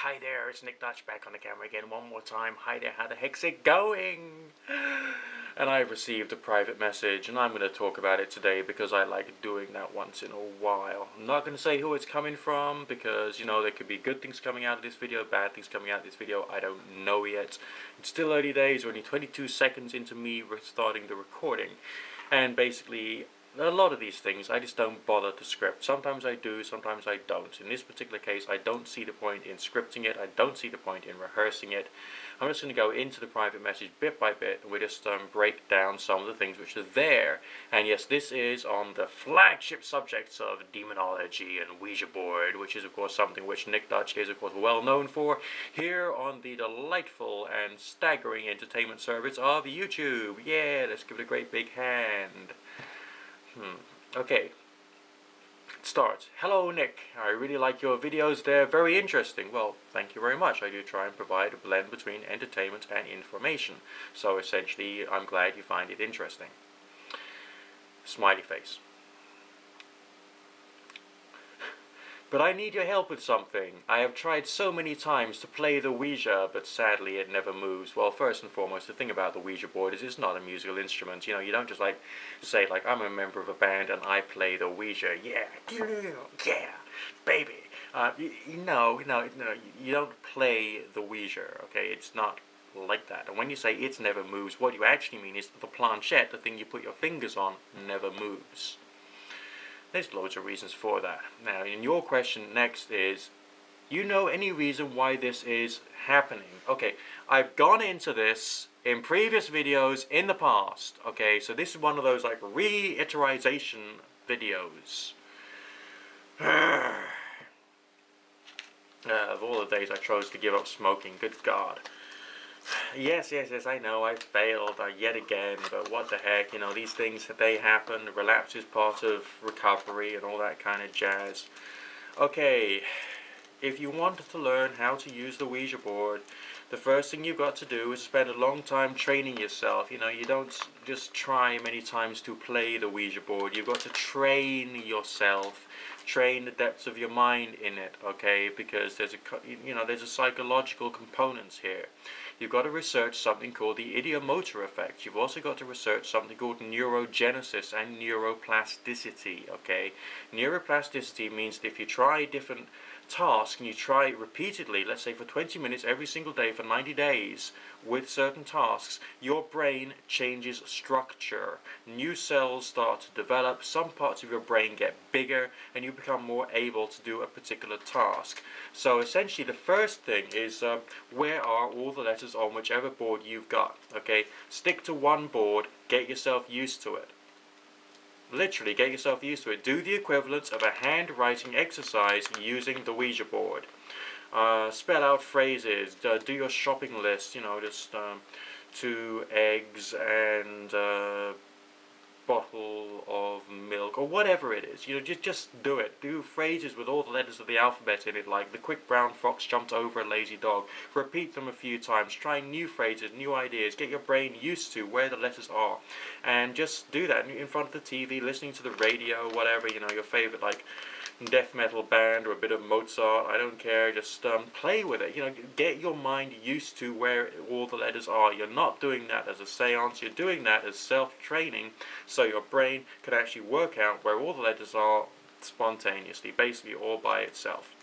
hi there, it's Nick Dutch back on the camera again one more time. Hi there, how the heck's it going? And I've received a private message, and I'm going to talk about it today because I like doing that once in a while. I'm not going to say who it's coming from because, you know, there could be good things coming out of this video, bad things coming out of this video. I don't know yet. It's still early days, only 22 seconds into me starting the recording. And basically, a lot of these things, I just don't bother to script. Sometimes I do, sometimes I don't. In this particular case, I don't see the point in scripting it. I don't see the point in rehearsing it. I'm just going to go into the private message bit by bit, and we just break down some of the things which are there. And yes, this is on the flagship subjects of demonology and Ouija board, which is of course something which Nick Dutch is of course well known for here on the delightful and staggering entertainment service of YouTube. Yeah, let's give it a great big hand. Okay, it starts. Hello Nick, I really like your videos, they're very interesting. Well, thank you very much. I do try and provide a blend between entertainment and information. So essentially, I'm glad you find it interesting. Smiley face. But I need your help with something. I have tried so many times to play the Ouija, but sadly it never moves. Well, first and foremost, the thing about the Ouija board is it's not a musical instrument. You know, you don't just like say like I'm a member of a band and I play the Ouija. Yeah, yeah, baby. No, you don't play the Ouija. Okay, it's not like that. And when you say it never moves, what you actually mean is that the planchette, the thing you put your fingers on, never moves. There's loads of reasons for that. Now, in your question next is, you know any reason why this is happening? Okay, I've gone into this in previous videos in the past. Okay, so this is one of those like reiteration videos. Of all the days I chose to give up smoking, good God. Yes, I know, I failed yet again, but what the heck, you know, these things, they happen, relapse is part of recovery and all that kind of jazz. Okay, if you want to learn how to use the Ouija board, the first thing you've got to do is spend a long time training yourself. You know, you don't just try many times to play the Ouija board, you've got to train yourself. Train the depths of your mind in it, okay? Because there's a psychological components here. You've got to research something called the ideomotor effect. You've also got to research something called neurogenesis and neuroplasticity, okay? Neuroplasticity means that if you try different tasks and you try it repeatedly, let's say for 20 minutes every single day for 90 days with certain tasks, your brain changes structure. New cells start to develop, some parts of your brain get bigger, and you become more able to do a particular task. So essentially the first thing is where are all the letters on whichever board you've got, okay? Stick to one board, get yourself used to it. Literally, get yourself used to it. Do the equivalent of a handwriting exercise using the Ouija board. Spell out phrases, do your shopping list, you know, just 2 eggs and bottle of milk, or whatever it is. You know, just do it. Do phrases with all the letters of the alphabet in it, like the quick brown fox jumped over a lazy dog. Repeat them a few times. Try new phrases, new ideas. Get your brain used to where the letters are. And just do that in front of the TV, listening to the radio, whatever, you know, your favorite, like, death metal band or a bit of Mozart, I don't care, just play with it, you know, get your mind used to where all the letters are. You're not doing that as a seance, you're doing that as self-training, so your brain can actually work out where all the letters are spontaneously, basically all by itself.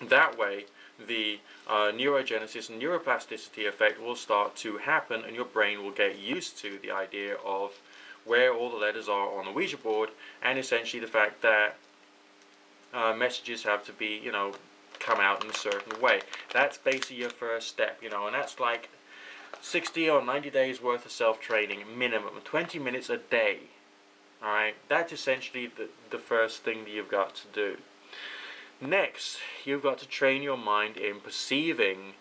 That way, the neurogenesis and neuroplasticity effect will start to happen, and your brain will get used to the idea of where all the letters are on the Ouija board, and essentially the fact that messages have to be, you know, come out in a certain way. That's basically your first step, you know, and that's like 60 or 90 days worth of self-training minimum, 20 minutes a day. Alright, that's essentially the first thing that you've got to do. Next, you've got to train your mind in perceiving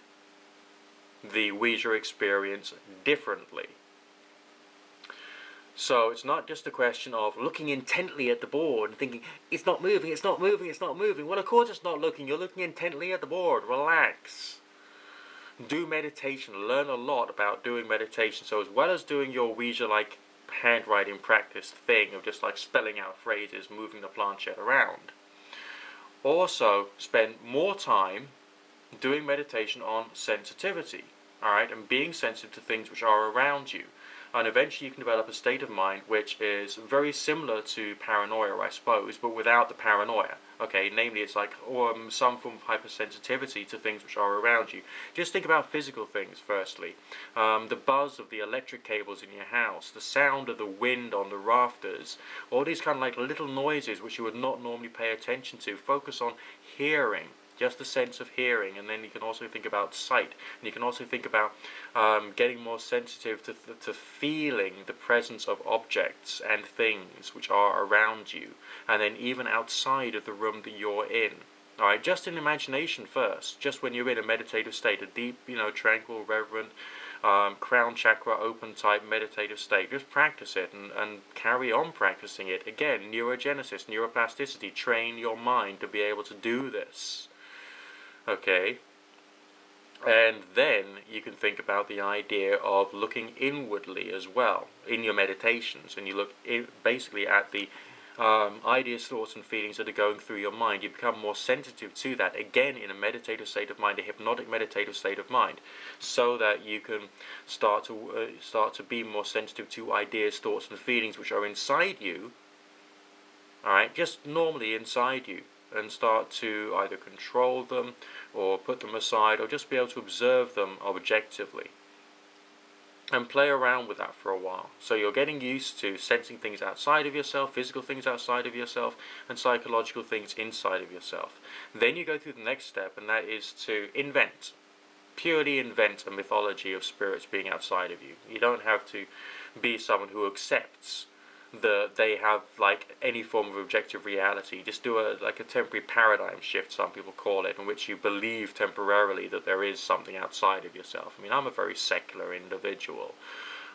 the Ouija experience differently. So it's not just a question of looking intently at the board and thinking, it's not moving, it's not moving, it's not moving. Well, of course it's not looking. You're looking intently at the board. Relax. Do meditation. Learn a lot about doing meditation. So as well as doing your Ouija-like handwriting practice thing of just like spelling out phrases, moving the planchette around, also spend more time doing meditation on sensitivity, alright, and being sensitive to things which are around you. And eventually you can develop a state of mind which is very similar to paranoia, I suppose, but without the paranoia. Okay, namely it's like some form of hypersensitivity to things which are around you. Just think about physical things firstly. The buzz of the electric cables in your house, the sound of the wind on the rafters, all these kind of like little noises which you would not normally pay attention to. Focus on hearing. Just the sense of hearing, and then you can also think about sight, and you can also think about getting more sensitive to feeling the presence of objects and things which are around you, and then even outside of the room that you're in. Alright, just in imagination first, just when you're in a meditative state, a deep, tranquil, reverent, crown chakra open type meditative state. Just practice it and carry on practicing it. Again, neurogenesis, neuroplasticity, train your mind to be able to do this. Okay, and then you can think about the idea of looking inwardly as well in your meditations, and you look basically at the ideas, thoughts and feelings that are going through your mind. You become more sensitive to that, again in a meditative state of mind, a hypnotic meditative state of mind, so that you can start to be more sensitive to ideas, thoughts and feelings which are inside you, alright, just normally inside you, and start to either control them or put them aside, or just be able to observe them objectively and play around with that for a while. So you're getting used to sensing things outside of yourself, physical things outside of yourself, and psychological things inside of yourself. Then you go through the next step, and that is to invent, purely invent a mythology of spirits being outside of you. You don't have to be someone who accepts they have like any form of objective reality. Just do a temporary paradigm shift, some people call it, in which you believe temporarily that there is something outside of yourself. I mean, I'm a very secular individual.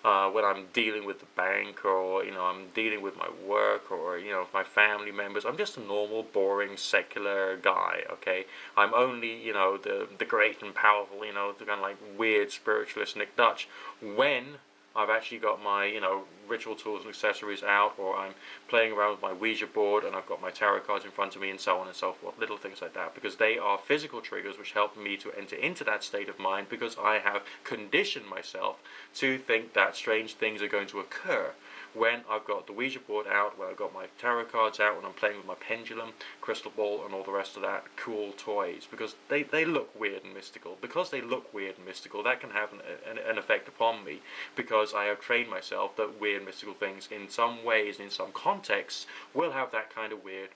When I'm dealing with the bank, or I'm dealing with my work, or my family members, I'm just a normal, boring, secular guy. Okay, I'm only the great and powerful, the kind of like weird spiritualist Nick Dutch when I've actually got my, ritual tools and accessories out, or I'm playing around with my Ouija board and I've got my tarot cards in front of me, and so on and so forth. Little things like that, because they are physical triggers which help me to enter into that state of mind, because I have conditioned myself to think that strange things are going to occur when I've got the Ouija board out, when I've got my tarot cards out, when I'm playing with my pendulum, crystal ball, and all the rest of that cool toys, because they look weird and mystical. Because they look weird and mystical, that can have an effect upon me, because I have trained myself that weird mystical things in some ways, in some contexts, will have that kind of weird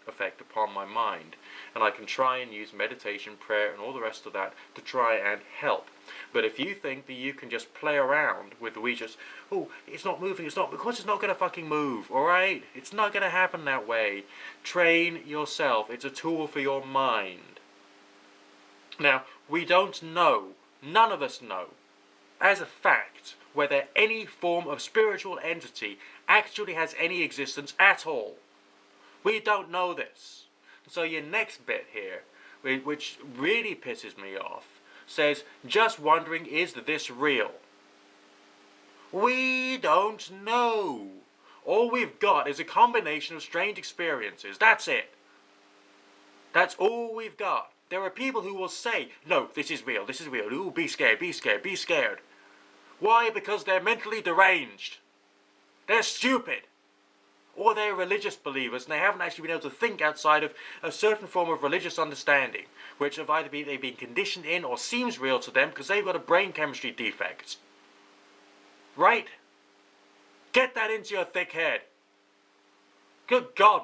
effect upon my mind. And I can try and use meditation, prayer, and all the rest of that to try and help. But if you think that you can just play around with the Ouija, oh, it's not moving, it's not, because it's not going to fucking move, alright? It's not going to happen that way. Train yourself. It's a tool for your mind. Now, we don't know, none of us know, as a fact, whether any form of spiritual entity actually has any existence at all. We don't know this. So your next bit here, which really pisses me off, says, just wondering, is this real? We don't know. All we've got is a combination of strange experiences. That's it. That's all we've got. There are people who will say, no, this is real, this is real. Ooh, be scared, be scared, be scared. Why? Because they're mentally deranged. They're stupid. Or they're religious believers, and they haven't actually been able to think outside of a certain form of religious understanding, which have either they've been conditioned in or seems real to them because they've got a brain chemistry defect. Right? Get that into your thick head. Good God,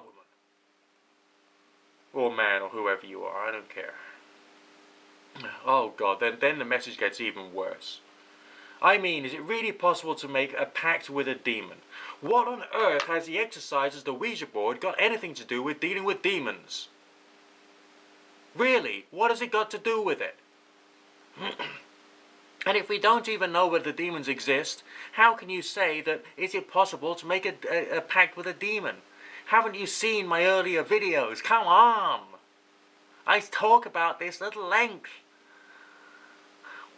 woman. Or man, or whoever you are, I don't care. Oh God, then the message gets even worse. I mean, is it really possible to make a pact with a demon? What on earth has the exercise as the Ouija board got anything to do with dealing with demons? Really, what has it got to do with it? And if we don't even know whether demons exist, how can you say that is it possible to make a pact with a demon? Haven't you seen my earlier videos? Come on! I talk about this at length.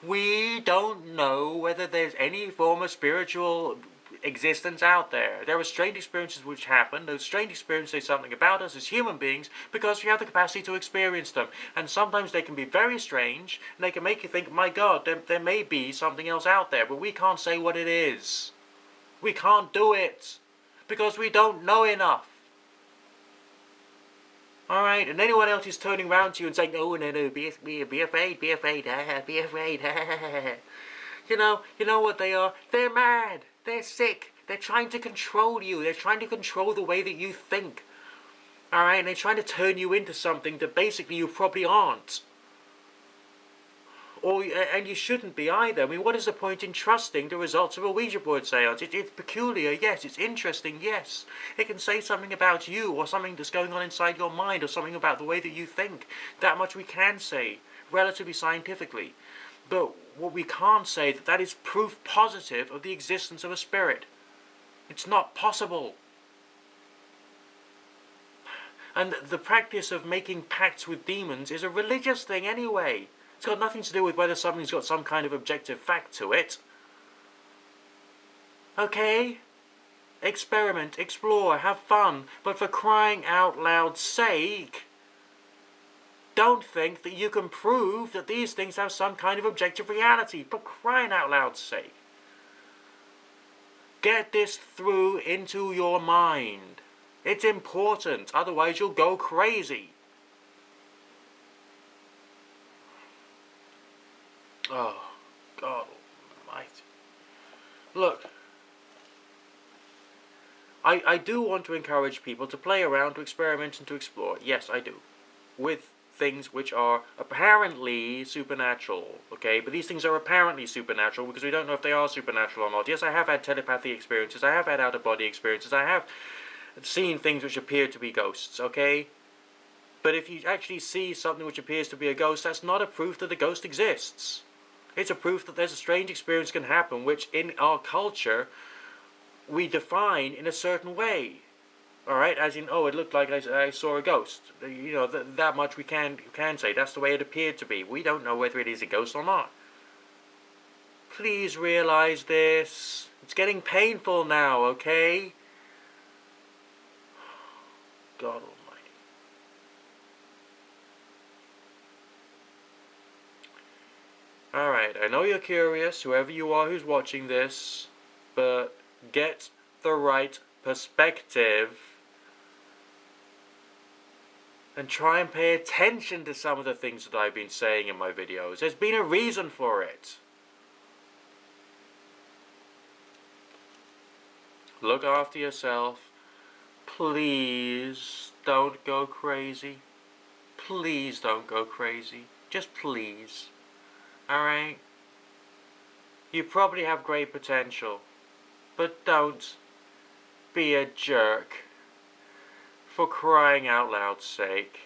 We don't know whether there's any form of spiritual existence out there. There are strange experiences which happen. Those strange experiences say something about us as human beings because we have the capacity to experience them. And sometimes they can be very strange, and they can make you think, my God, there may be something else out there, but we can't say what it is. We can't do it because we don't know enough. Alright, and anyone else is turning around to you and saying, oh, no, be afraid, be afraid, be afraid. You know what they are? They're mad. They're sick. They're trying to control you. They're trying to control the way that you think. Alright, and they're trying to turn you into something that basically you probably aren't. And you shouldn't be either. I mean, what is the point in trusting the results of a Ouija board seance? It's peculiar, yes. It's interesting, yes. It can say something about you, or something that's going on inside your mind, or something about the way that you think. That much we can say, relatively scientifically. But what we can't say, that is proof positive of the existence of a spirit. It's not possible. And the practice of making pacts with demons is a religious thing anyway. It's got nothing to do with whether something's got some kind of objective fact to it. Okay? Experiment, explore, have fun, but for crying out loud's sake, don't think that you can prove that these things have some kind of objective reality. For crying out loud's sake. Get this through into your mind. It's important, otherwise you'll go crazy. Oh, God almighty. Look, I do want to encourage people to play around, to experiment and to explore. Yes, I do. With things which are apparently supernatural, okay? But these things are apparently supernatural because we don't know if they are supernatural or not. Yes, I have had telepathy experiences, I have had out-of-body experiences, I have seen things which appear to be ghosts, okay? But if you actually see something which appears to be a ghost, that's not a proof that the ghost exists. It's a proof that there's a strange experience can happen, which in our culture we define in a certain way. Alright, as in, oh, it looked like I saw a ghost. You know, that much we can say. That's the way it appeared to be. We don't know whether it is a ghost or not. Please realize this. It's getting painful now, okay? God almighty. Alright, I know you're curious, whoever you are who's watching this, but get the right perspective and try and pay attention to some of the things that I've been saying in my videos. There's been a reason for it. Look after yourself. Please don't go crazy. Please don't go crazy. Just please. Alright? You probably have great potential, but don't be a jerk. For crying out loud's sake.